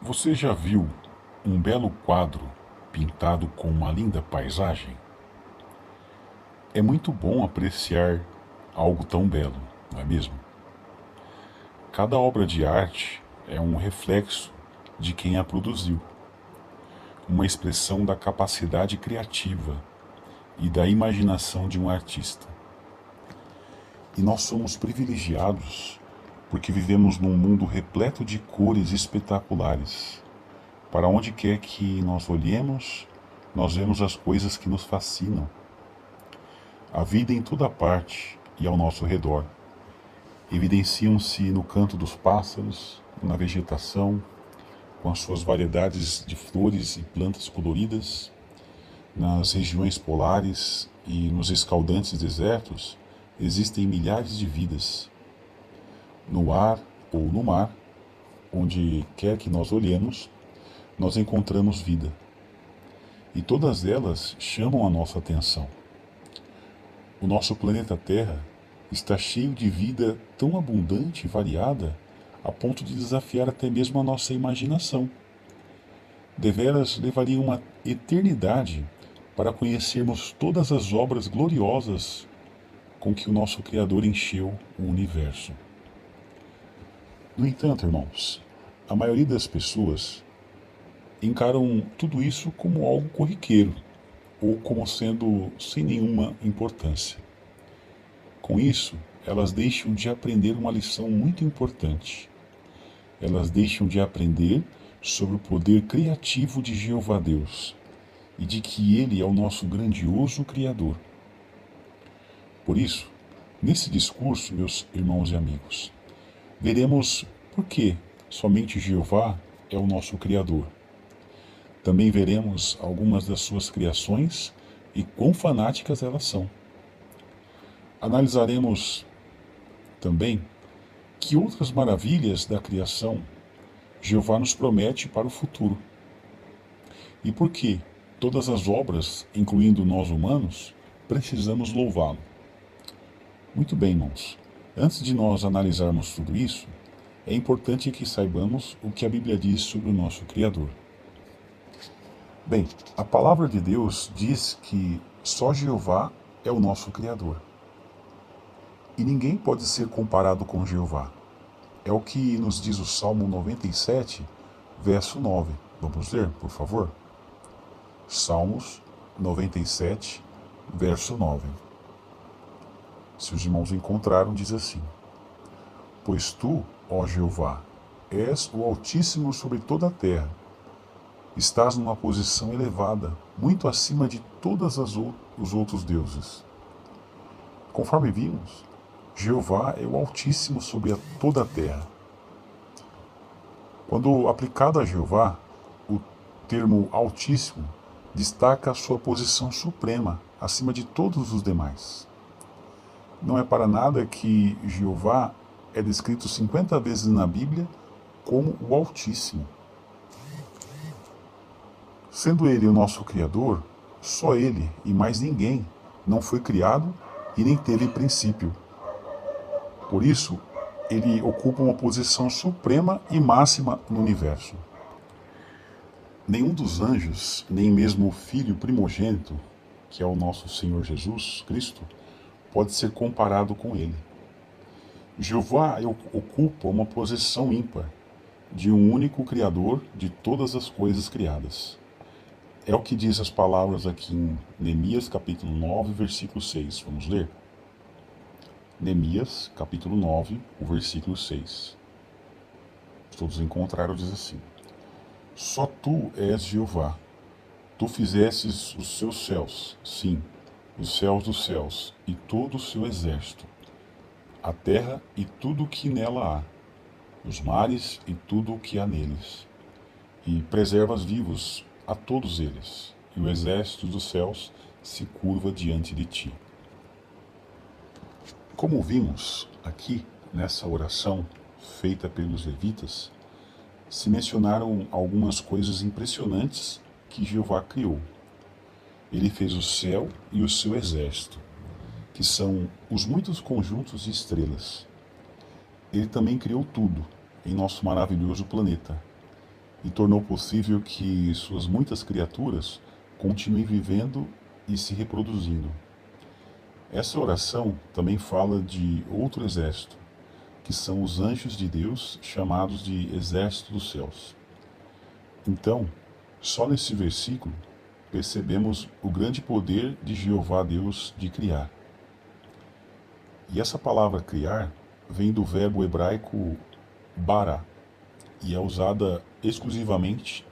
Você já viu um belo quadro pintado com uma linda paisagem? É muito bom apreciar algo tão belo, não é mesmo? Cada obra de arte é um reflexo de quem a produziu, uma expressão da capacidade criativa e da imaginação de um artista. E nós somos privilegiados porque vivemos num mundo repleto de cores espetaculares. Para onde quer que nós olhemos, nós vemos as coisas que nos fascinam. A vida em toda parte e ao nosso redor. Evidenciam-se no canto dos pássaros, na vegetação, com as suas variedades de flores e plantas coloridas, nas regiões polares e nos escaldantes desertos, existem milhares de vidas. No ar ou no mar, onde quer que nós olhemos, nós encontramos vida. E todas elas chamam a nossa atenção. O nosso planeta Terra está cheio de vida tão abundante e variada a ponto de desafiar até mesmo a nossa imaginação. Deveras levaria uma eternidade para conhecermos todas as obras gloriosas com que o nosso Criador encheu o universo. No entanto, irmãos, a maioria das pessoas encaram tudo isso como algo corriqueiro ou como sendo sem nenhuma importância. Com isso, elas deixam de aprender uma lição muito importante. Elas deixam de aprender sobre o poder criativo de Jeová Deus e de que Ele é o nosso grandioso Criador. Por isso, nesse discurso, meus irmãos e amigos, veremos por que somente Jeová é o nosso Criador. Também veremos algumas das suas criações e quão fanáticas elas são. Analisaremos também que outras maravilhas da criação Jeová nos promete para o futuro. E por que todas as obras, incluindo nós humanos, precisamos louvá-lo. Muito bem, irmãos. Antes de nós analisarmos tudo isso, é importante que saibamos o que a Bíblia diz sobre o nosso Criador. Bem, a palavra de Deus diz que só Jeová é o nosso Criador. E ninguém pode ser comparado com Jeová. É o que nos diz o Salmo 97, verso 9. Vamos ler, por favor? Salmos 97, verso 9. Se os irmãos encontraram, diz assim: Pois tu, ó Jeová, és o Altíssimo sobre toda a terra. Estás numa posição elevada, muito acima de todos os outros deuses. Conforme vimos, Jeová é o Altíssimo sobre toda a terra. Quando aplicado a Jeová, o termo Altíssimo destaca a sua posição suprema, acima de todos os demais. Não é para nada que Jeová é descrito 50 vezes na Bíblia como o Altíssimo. Sendo Ele o nosso Criador, só Ele e mais ninguém não foi criado e nem teve princípio. Por isso, Ele ocupa uma posição suprema e máxima no universo. Nenhum dos anjos, nem mesmo o Filho primogênito, que é o nosso Senhor Jesus Cristo, pode ser comparado com Ele. Jeová ocupa uma posição ímpar, de um único Criador de todas as coisas criadas. É o que diz as palavras aqui em Neemias capítulo 9, versículo 6. Vamos ler? Neemias capítulo 9, o versículo 6. Todos encontraram, diz assim: Só tu és Jeová, tu fizestes os seus céus, sim, os céus dos céus, e todo o seu exército, a terra e tudo o que nela há, os mares e tudo o que há neles, e preservas vivos a todos eles, e o exército dos céus se curva diante de ti. Como vimos aqui nessa oração feita pelos levitas, se mencionaram algumas coisas impressionantes que Jeová criou. Ele fez o céu e o seu exército, que são os muitos conjuntos de estrelas. Ele também criou tudo em nosso maravilhoso planeta, e tornou possível que suas muitas criaturas continuem vivendo e se reproduzindo. Essa oração também fala de outro exército, que são os anjos de Deus, chamados de exército dos céus. Então, só nesse versículo percebemos o grande poder de Jeová Deus de criar. E essa palavra criar vem do verbo hebraico bara e é usada exclusivamente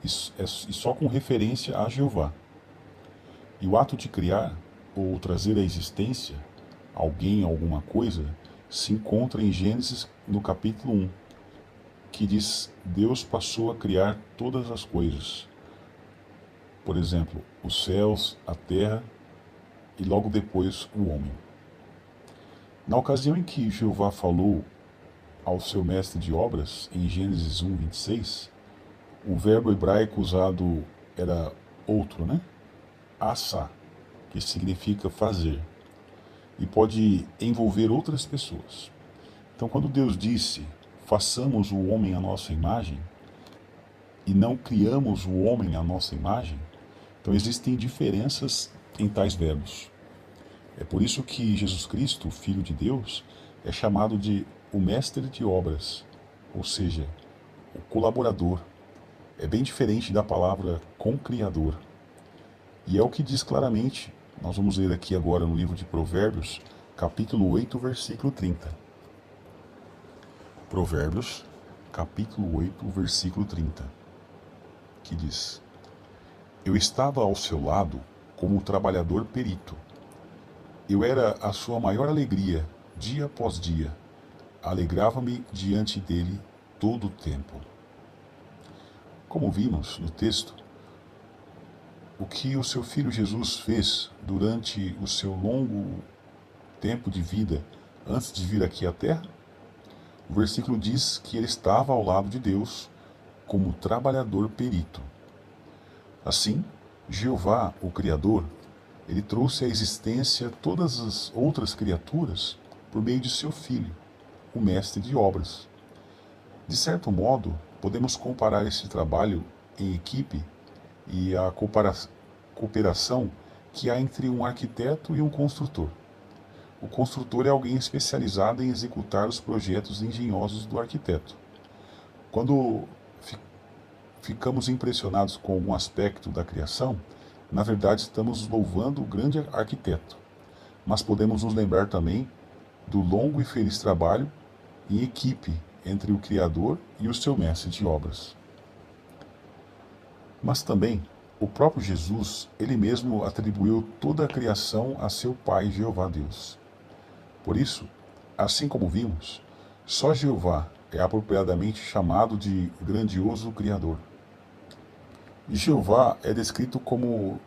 e só com referência a Jeová. E o ato de criar ou trazer à existência alguém, alguma coisa, se encontra em Gênesis no capítulo 1, que diz: Deus passou a criar todas as coisas. Por exemplo, os céus, a terra e logo depois o homem. Na ocasião em que Jeová falou ao seu mestre de obras, em Gênesis 1, 26, o verbo hebraico usado era outro, né? Asa, que significa fazer, e pode envolver outras pessoas. Então, quando Deus disse, façamos o homem à nossa imagem, e não criamos o homem à nossa imagem, então existem diferenças em tais verbos. É por isso que Jesus Cristo, o Filho de Deus, é chamado de o mestre de obras, ou seja, o colaborador. É bem diferente da palavra concriador. E é o que diz claramente, nós vamos ler aqui agora no livro de Provérbios, capítulo 8, versículo 30. Provérbios, capítulo 8, versículo 30, que diz: Eu estava ao seu lado como trabalhador perito. Eu era a sua maior alegria, dia após dia. Alegrava-me diante dele todo o tempo. Como vimos no texto, o que o seu filho Jesus fez durante o seu longo tempo de vida antes de vir aqui à Terra, o versículo diz que ele estava ao lado de Deus como trabalhador perito. Assim, Jeová, o Criador, ele trouxe à existência todas as outras criaturas por meio de seu filho, o mestre de obras. De certo modo, podemos comparar esse trabalho em equipe e a cooperação que há entre um arquiteto e um construtor. O construtor é alguém especializado em executar os projetos engenhosos do arquiteto. Quando ficamos impressionados com algum aspecto da criação, na verdade estamos louvando o grande arquiteto, mas podemos nos lembrar também do longo e feliz trabalho em equipe entre o Criador e o seu mestre de obras. Mas também o próprio Jesus, ele mesmo atribuiu toda a criação a seu Pai Jeová Deus. Por isso, assim como vimos, só Jeová é apropriadamente chamado de grandioso Criador. E Jeová é descrito como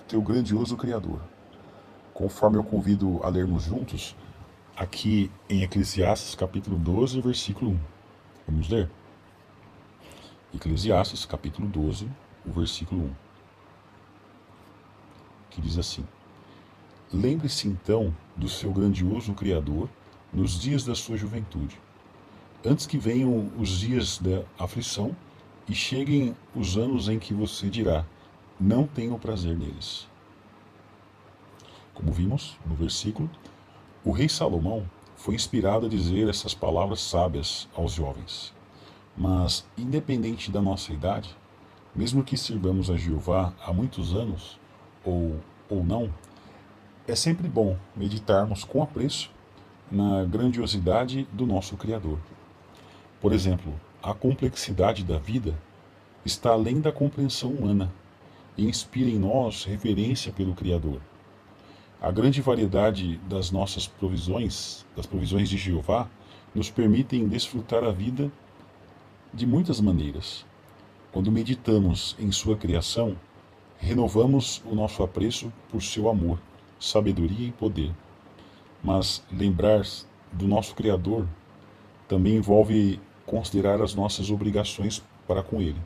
teu grandioso Criador. Conforme eu convido a lermos juntos, aqui em Eclesiastes capítulo 12, versículo 1. Vamos ler? Eclesiastes capítulo 12, o versículo 1. Que diz assim: Lembre-se então do seu grandioso Criador nos dias da sua juventude, antes que venham os dias da aflição e cheguem os anos em que você dirá: não tenho prazer neles. Como vimos no versículo, o rei Salomão foi inspirado a dizer essas palavras sábias aos jovens. Mas, independente da nossa idade, mesmo que sirvamos a Jeová há muitos anos, ou não, é sempre bom meditarmos com apreço na grandiosidade do nosso Criador. Por exemplo, a complexidade da vida está além da compreensão humana e inspira em nós reverência pelo Criador. A grande variedade das nossas provisões, das provisões de Jeová, nos permitem desfrutar a vida de muitas maneiras. Quando meditamos em sua criação, renovamos o nosso apreço por seu amor, sabedoria e poder. Mas lembrar do nosso Criador também envolve considerar as nossas obrigações para com Ele.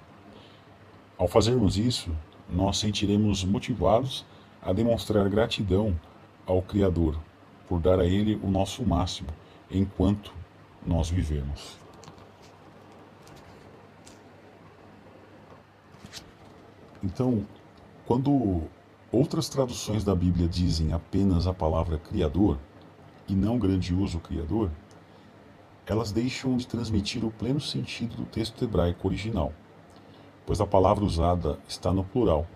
Ao fazermos isso, nós sentiremos motivados a demonstrar gratidão ao Criador por dar a Ele o nosso máximo enquanto nós vivermos. Então, quando outras traduções da Bíblia dizem apenas a palavra Criador e não grandioso Criador, elas deixam de transmitir o pleno sentido do texto hebraico original, pois a palavra usada está no plural,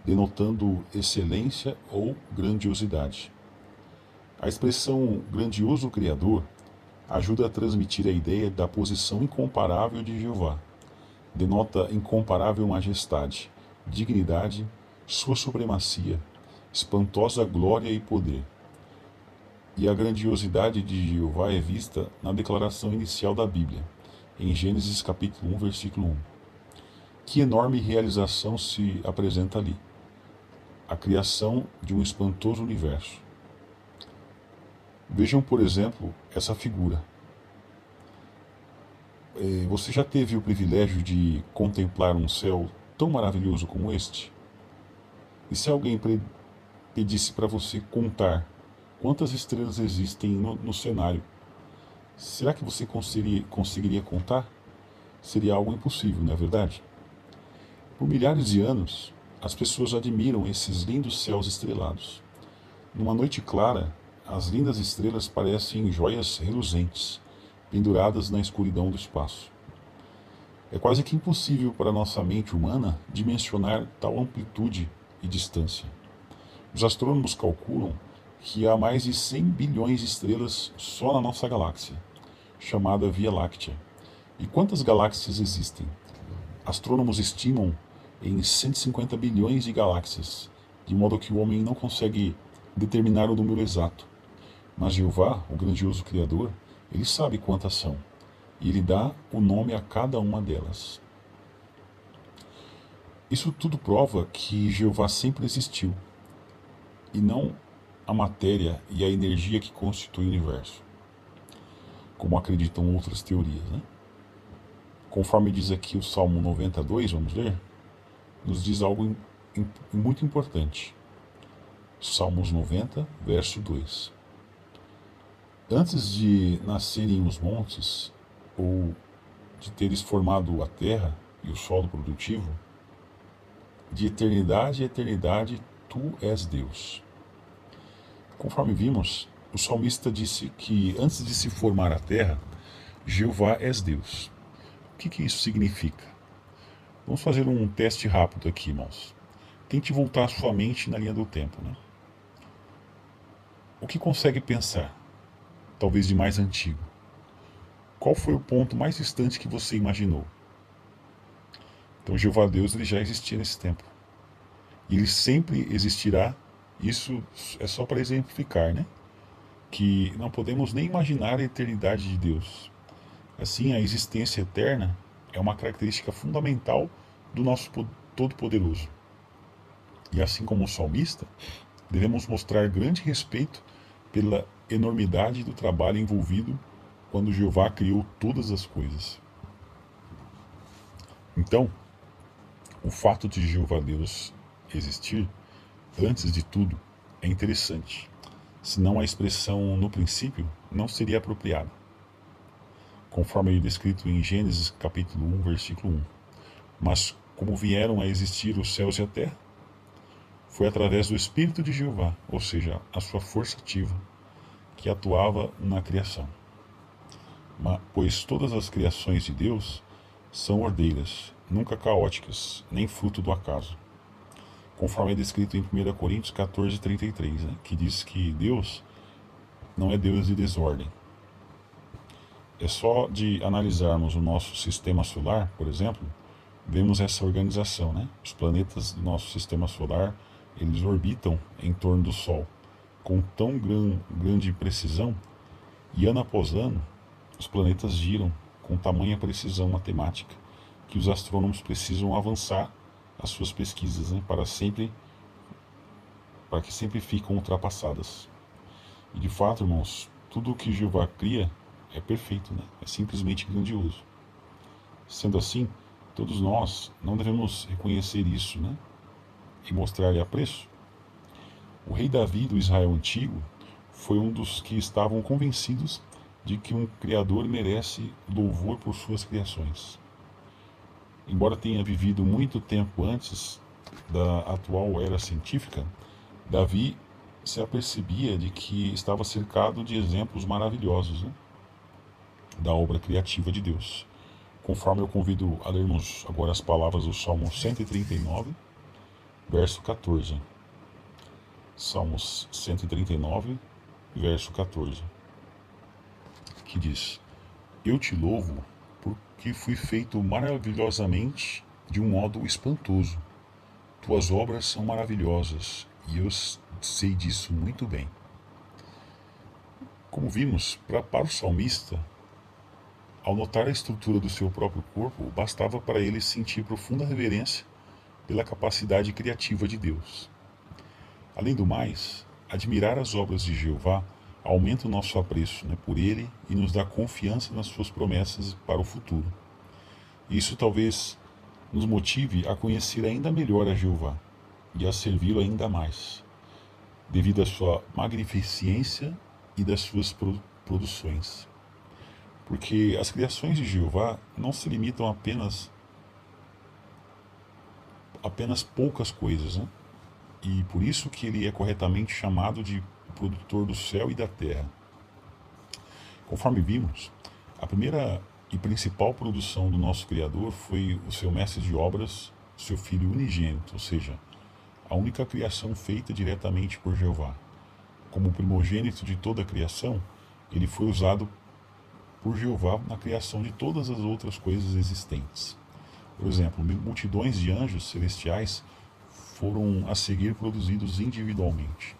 denotando excelência ou grandiosidade. A expressão grandioso Criador ajuda a transmitir a ideia da posição incomparável de Jeová. Denota incomparável majestade, dignidade, sua supremacia, espantosa glória e poder. E a grandiosidade de Jeová é vista na declaração inicial da Bíblia, em Gênesis capítulo 1, versículo 1. Que enorme realização se apresenta ali! A criação de um espantoso universo. Vejam, por exemplo, essa figura. Você já teve o privilégio de contemplar um céu tão maravilhoso como este? E se alguém pedisse para você contar quantas estrelas existem no cenário, será que você conseguiria contar? Seria algo impossível, não é verdade? Por milhares de anos, as pessoas admiram esses lindos céus estrelados. Numa noite clara, as lindas estrelas parecem joias reluzentes, penduradas na escuridão do espaço. É quase que impossível para nossa mente humana dimensionar tal amplitude e distância. Os astrônomos calculam que há mais de 100 bilhões de estrelas só na nossa galáxia, chamada Via Láctea. E quantas galáxias existem? Astrônomos estimam em 150 bilhões de galáxias, de modo que o homem não consegue determinar o número exato. Mas Jeová, o grandioso Criador, ele sabe quantas são, e ele dá o nome a cada uma delas. Isso tudo prova que Jeová sempre existiu, e não a matéria e a energia que constituem o universo, como acreditam outras teorias, né? Conforme diz aqui o Salmo 92, vamos ler, nos diz algo muito importante. Salmos 90, verso 2. Antes de nascerem os montes, ou de teres formado a terra e o solo produtivo, de eternidade a eternidade, tu és Deus. Conforme vimos, o salmista disse que antes de se formar a terra, Jeová és Deus. O que isso significa? Vamos fazer um teste rápido aqui, irmãos. Tente voltar sua mente na linha do tempo, né? O que consegue pensar? Talvez de mais antigo. Qual foi o ponto mais distante que você imaginou? Então, Jeová Deus ele já existia nesse tempo. E ele sempre existirá. Isso é só para exemplificar, né? Que não podemos nem imaginar a eternidade de Deus. Assim, a existência eterna é uma característica fundamental do nosso Todo-Poderoso. E assim como o salmista, devemos mostrar grande respeito pela enormidade do trabalho envolvido quando Jeová criou todas as coisas. Então, o fato de Jeová Deus existir, antes de tudo, é interessante. Senão a expressão no princípio não seria apropriada, conforme é descrito em Gênesis capítulo 1, versículo 1. Mas como vieram a existir os céus e a terra? Foi através do Espírito de Jeová, ou seja, a sua força ativa, que atuava na criação. Pois todas as criações de Deus são ordeiras, nunca caóticas, nem fruto do acaso. Conforme é descrito em 1 Coríntios 14, 33, né, que diz que Deus não é Deus de desordem. É só de analisarmos o nosso sistema solar, por exemplo, vemos essa organização, né? Os planetas do nosso sistema solar, eles orbitam em torno do Sol com tão grande precisão, e ano após ano, os planetas giram com tamanha precisão matemática que os astrônomos precisam avançar as suas pesquisas, né, para que sempre ficam ultrapassadas. E de fato, irmãos, tudo o que Jeová cria é perfeito, né? É simplesmente grandioso. Sendo assim, todos nós não devemos reconhecer isso, né, e mostrar-lhe apreço. O rei Davi do Israel antigo foi um dos que estavam convencidos de que um Criador merece louvor por suas criações. Embora tenha vivido muito tempo antes da atual era científica, Davi se apercebia de que estava cercado de exemplos maravilhosos, né, da obra criativa de Deus. Conforme eu convido a lermos agora as palavras do Salmo 139, verso 14. Salmos 139, verso 14, que diz: Eu te louvo porque fui feito maravilhosamente de um modo espantoso. Tuas obras são maravilhosas e eu sei disso muito bem. Como vimos, para o salmista, ao notar a estrutura do seu próprio corpo, bastava para ele sentir profunda reverência pela capacidade criativa de Deus. Além do mais, admirar as obras de Jeová aumenta o nosso apreço, né, por ele e nos dá confiança nas suas promessas para o futuro. Isso talvez nos motive a conhecer ainda melhor a Jeová e a servi-lo ainda mais, devido à sua magnificência e das suas produções. Porque as criações de Jeová não se limitam apenas poucas coisas, né? E por isso que ele é corretamente chamado de produtor do céu e da terra. Conforme vimos, a primeira e principal produção do nosso Criador foi o seu mestre de obras, seu Filho unigênito, ou seja, a única criação feita diretamente por Jeová. Como primogênito de toda a criação, ele foi usado por Jeová na criação de todas as outras coisas existentes. Por exemplo, multidões de anjos celestiais foram a seguir produzidos individualmente.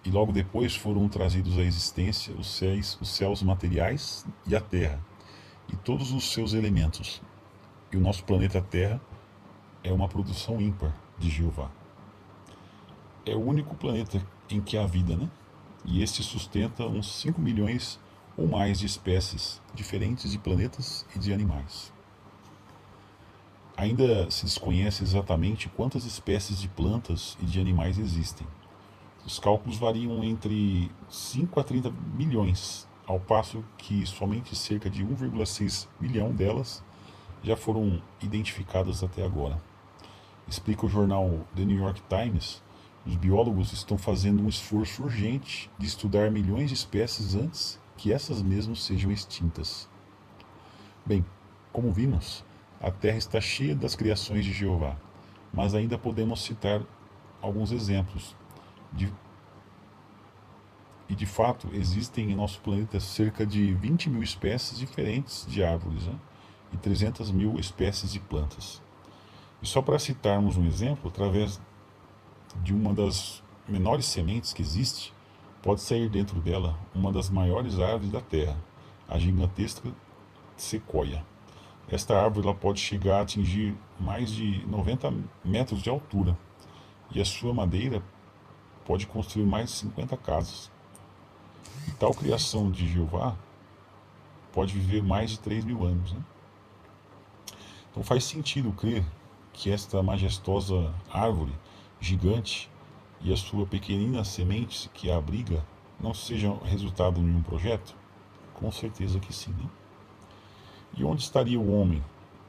E logo depois foram trazidos à existência os céus materiais e a terra, e todos os seus elementos. E o nosso planeta Terra é uma produção ímpar de Jeová. É o único planeta em que há vida, né? E este sustenta uns 5 milhões ou mais de espécies diferentes de planetas e de animais. Ainda se desconhece exatamente quantas espécies de plantas e de animais existem. Os cálculos variam entre 5 a 30 milhões, ao passo que somente cerca de 1,6 milhão delas já foram identificadas até agora. Explica o jornal The New York Times, os biólogos estão fazendo um esforço urgente de estudar milhões de espécies antes que essas mesmas sejam extintas. Bem, como vimos, a Terra está cheia das criações de Jeová, mas ainda podemos citar alguns exemplos. De fato, existem em nosso planeta cerca de 20 mil espécies diferentes de árvores, né? E 300 mil espécies de plantas. E só para citarmos um exemplo, através de uma das menores sementes que existe, pode sair dentro dela uma das maiores árvores da Terra, a gigantesca sequoia. Esta árvore ela pode chegar a atingir mais de 90 metros de altura, e a sua madeira pode construir mais de 50 casas. E tal criação de Jeová pode viver mais de 3 mil anos, né? Então faz sentido crer que esta majestosa árvore gigante e a sua pequenina semente que a abriga não sejam resultado de um projeto? Com certeza que sim, né? E onde estaria o homem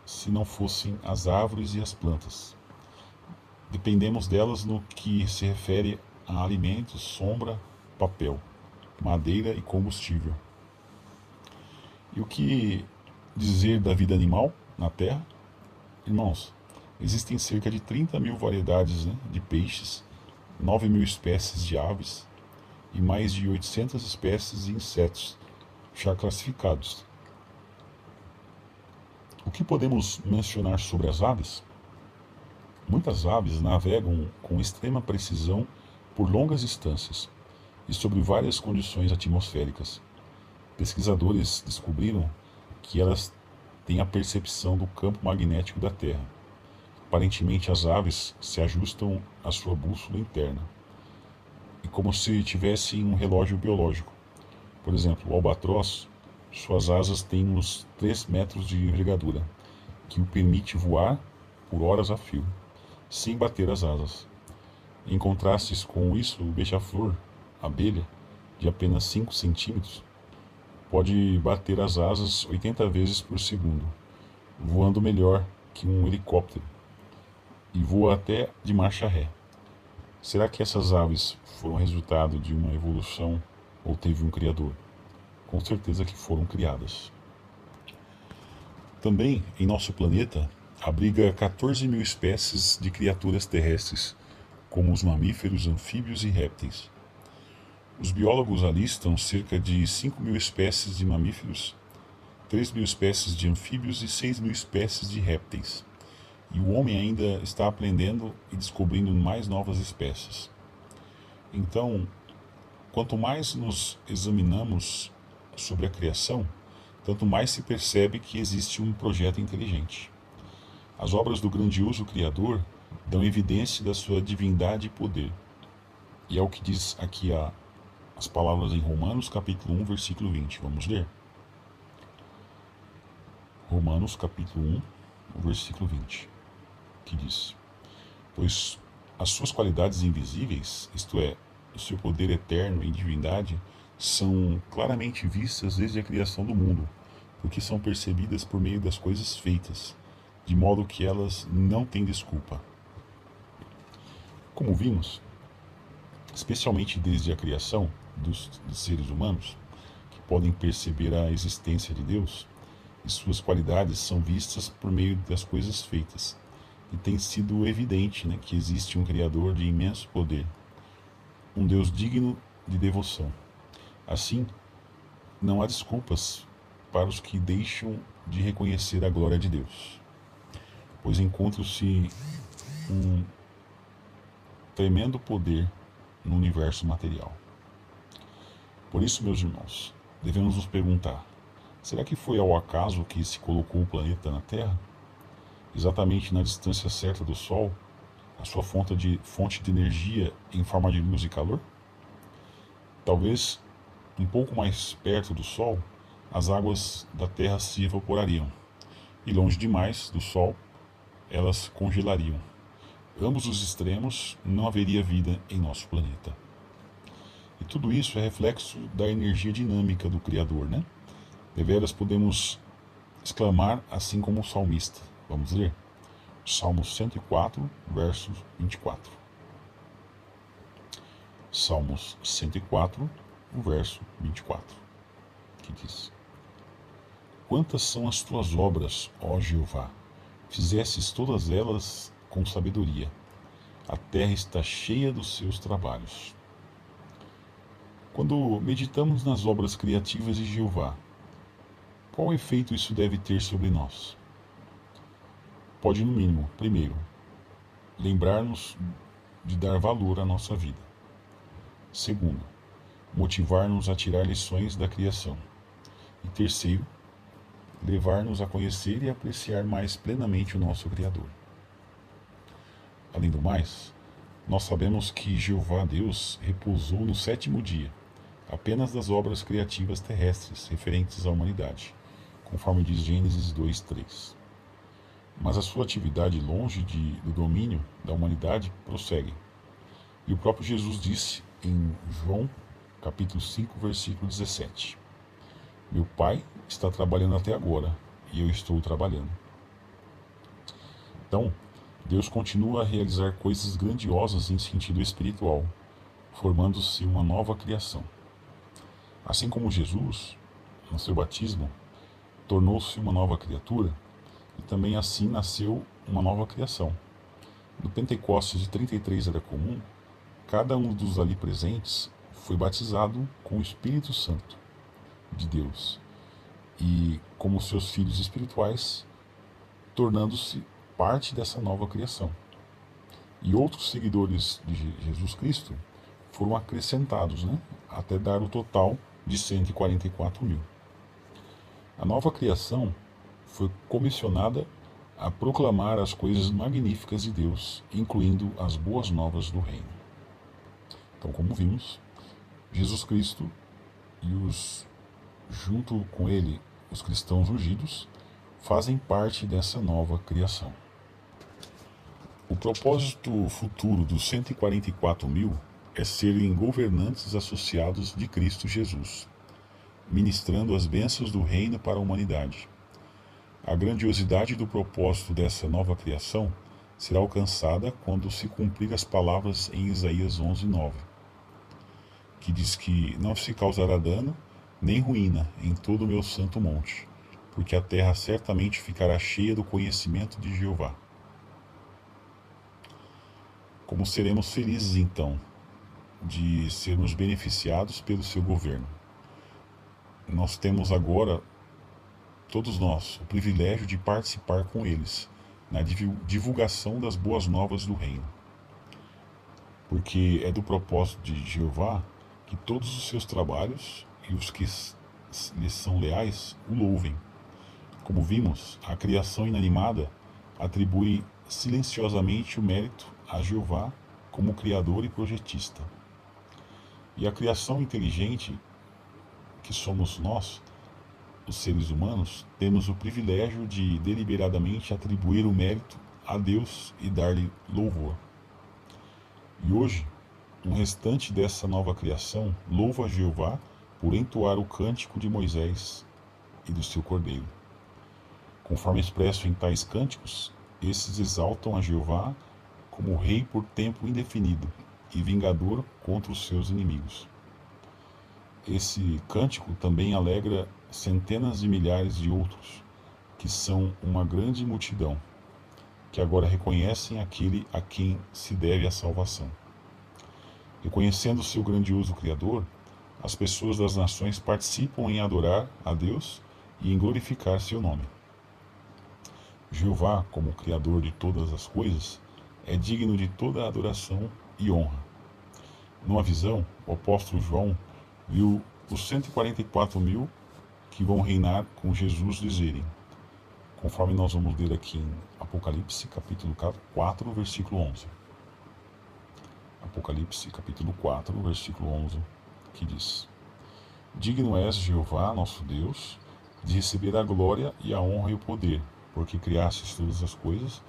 se não fossem as árvores e as plantas? Dependemos delas no que se refere a alimentos, sombra, papel, madeira e combustível. E o que dizer da vida animal na Terra? Irmãos, existem cerca de 30 mil variedades, né, de peixes, 9 mil espécies de aves e mais de 800 espécies de insetos já classificados. O que podemos mencionar sobre as aves? Muitas aves navegam com extrema precisão por longas distâncias e sobre várias condições atmosféricas. Pesquisadores descobriram que elas têm a percepção do campo magnético da Terra. Aparentemente, as aves se ajustam à sua bússola interna, e como se tivessem um relógio biológico. Por exemplo, o albatroz, suas asas têm uns 3 metros de envergadura, que o permite voar por horas a fio, sem bater as asas. Em contraste com isso, o beija-flor, a abelha, de apenas 5 centímetros, pode bater as asas 80 vezes por segundo, voando melhor que um helicóptero. e voa até de marcha ré. Será que essas aves foram resultado de uma evolução ou teve um criador? Com certeza que foram criadas. Também, em nosso planeta, abriga 14 mil espécies de criaturas terrestres, como os mamíferos, anfíbios e répteis. Os biólogos alistam cerca de 5 mil espécies de mamíferos, 3 mil espécies de anfíbios e 6 mil espécies de répteis. E o homem ainda está aprendendo e descobrindo mais novas espécies. Então, quanto mais nos examinamos sobre a criação, tanto mais se percebe que existe um projeto inteligente. As obras do grandioso Criador dão evidência da sua divindade e poder. E é o que diz aqui as palavras em Romanos, capítulo 1, versículo 20. Vamos ler? Romanos, capítulo 1, versículo 20, que diz: Pois as suas qualidades invisíveis, isto é, o seu poder eterno em divindade, são claramente vistas desde a criação do mundo, porque são percebidas por meio das coisas feitas, de modo que elas não têm desculpa. Como vimos, especialmente desde a criação dos seres humanos, que podem perceber a existência de Deus, e suas qualidades são vistas por meio das coisas feitas, e tem sido evidente, que existe um Criador de imenso poder, um Deus digno de devoção. Assim, não há desculpas para os que deixam de reconhecer a glória de Deus, pois encontra-se um tremendo poder no universo material. Por isso, meus irmãos, devemos nos perguntar: será que foi ao acaso que se colocou o planeta na Terra? Exatamente na distância certa do Sol, a sua fonte de energia em forma de luz e calor? Talvez um pouco mais perto do Sol, as águas da Terra se evaporariam, e longe demais do Sol, elas congelariam. Ambos os extremos, não haveria vida em nosso planeta. E tudo isso é reflexo da energia dinâmica do Criador, Deveras podemos exclamar assim como o salmista. Vamos ler? Salmo 104, verso 24. Salmos 104, o verso 24, que diz: Quantas são as tuas obras, ó Jeová? Fizestes todas elas com sabedoria. A terra está cheia dos seus trabalhos. Quando meditamos nas obras criativas de Jeová, qual efeito isso deve ter sobre nós? Pode, no mínimo, primeiro, lembrar-nos de dar valor à nossa vida. Segundo, motivar-nos a tirar lições da criação. E terceiro, levar-nos a conhecer e apreciar mais plenamente o nosso Criador. Além do mais, nós sabemos que Jeová Deus repousou no sétimo dia, apenas das obras criativas terrestres referentes à humanidade, conforme diz Gênesis 2:3. Mas a sua atividade longe do domínio da humanidade prossegue. E o próprio Jesus disse em João, capítulo 5, versículo 17: Meu Pai está trabalhando até agora, e eu estou trabalhando. Então, Deus continua a realizar coisas grandiosas em sentido espiritual, formando-se uma nova criação. Assim como Jesus, no seu batismo, tornou-se uma nova criatura, e também assim nasceu uma nova criação. No Pentecostes de 33 era comum, cada um dos ali presentes foi batizado com o Espírito Santo de Deus, e como seus filhos espirituais, tornando-se parte dessa nova criação. E outros seguidores de Jesus Cristo foram acrescentados, até dar o total de 144 mil. A nova criação foi comissionada a proclamar as coisas magníficas de Deus, incluindo as boas novas do reino. Então, como vimos, Jesus Cristo e junto com ele, os cristãos ungidos, fazem parte dessa nova criação. O propósito futuro dos 144 mil é serem governantes associados de Cristo Jesus, ministrando as bênçãos do reino para a humanidade. A grandiosidade do propósito dessa nova criação será alcançada quando se cumprir as palavras em Isaías 11:9, que diz que não se causará dano nem ruína em todo o meu santo monte, porque a terra certamente ficará cheia do conhecimento de Jeová. Como seremos felizes, então, de sermos beneficiados pelo seu governo? Nós temos agora, todos nós, o privilégio de participar com eles na divulgação das boas novas do reino. Porque é do propósito de Jeová que todos os seus trabalhos e os que lhes são leais o louvem. Como vimos, a criação inanimada atribui silenciosamente o mérito a Jeová como criador e projetista. E a criação inteligente, que somos nós, os seres humanos, temos o privilégio de deliberadamente atribuir o mérito a Deus e dar-lhe louvor. E hoje, um restante dessa nova criação louva a Jeová por entoar o cântico de Moisés e do seu cordeiro. Conforme expresso em tais cânticos, esses exaltam a Jeová como rei por tempo indefinido e vingador contra os seus inimigos. Esse cântico também alegra centenas de milhares de outros, que são uma grande multidão, que agora reconhecem aquele a quem se deve a salvação. Reconhecendo o seu grandioso Criador, as pessoas das nações participam em adorar a Deus e em glorificar seu nome. Jeová, como Criador de todas as coisas, é digno de toda a adoração e honra. Numa visão, o apóstolo João viu os 144.000 que vão reinar com Jesus dizerem, conforme nós vamos ler aqui em Apocalipse, capítulo 4, versículo 11. Apocalipse, capítulo 4, versículo 11, que diz: Digno és, Jeová, nosso Deus, de receber a glória e a honra e o poder, porque criastes todas as coisas,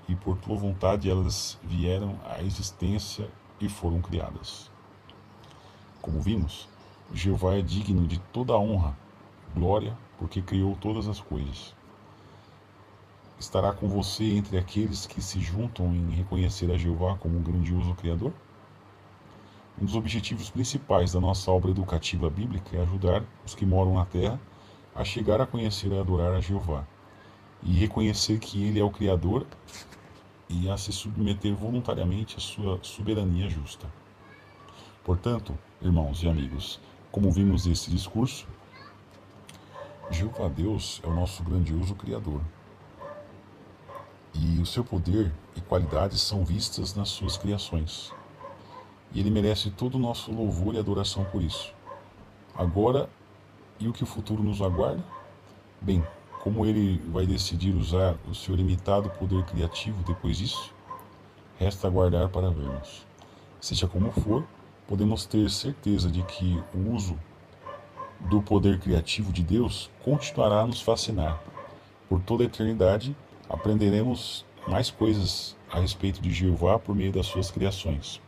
e por tua vontade elas vieram à existência e foram criadas. Como vimos, Jeová é digno de toda a honra, glória, porque criou todas as coisas. Estará com você entre aqueles que se juntam em reconhecer a Jeová como um grandioso Criador? Um dos objetivos principais da nossa obra educativa bíblica é ajudar os que moram na terra a chegar a conhecer e adorar a Jeová, e reconhecer que Ele é o Criador e a se submeter voluntariamente à sua soberania justa. Portanto, irmãos e amigos, como vimos nesse discurso, Jeová Deus é o nosso grandioso Criador. E o seu poder e qualidades são vistas nas suas criações. E Ele merece todo o nosso louvor e adoração por isso. Agora, e o que o futuro nos aguarda? Bem, como Ele vai decidir usar o seu limitado poder criativo depois disso? Resta aguardar para vermos. Seja como for, podemos ter certeza de que o uso do poder criativo de Deus continuará a nos fascinar. Por toda a eternidade, aprenderemos mais coisas a respeito de Jeová por meio das suas criações.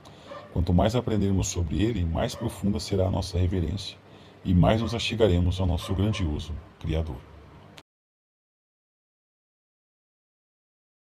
Quanto mais aprendermos sobre Ele, mais profunda será a nossa reverência e mais nos achegaremos ao nosso grandioso Criador.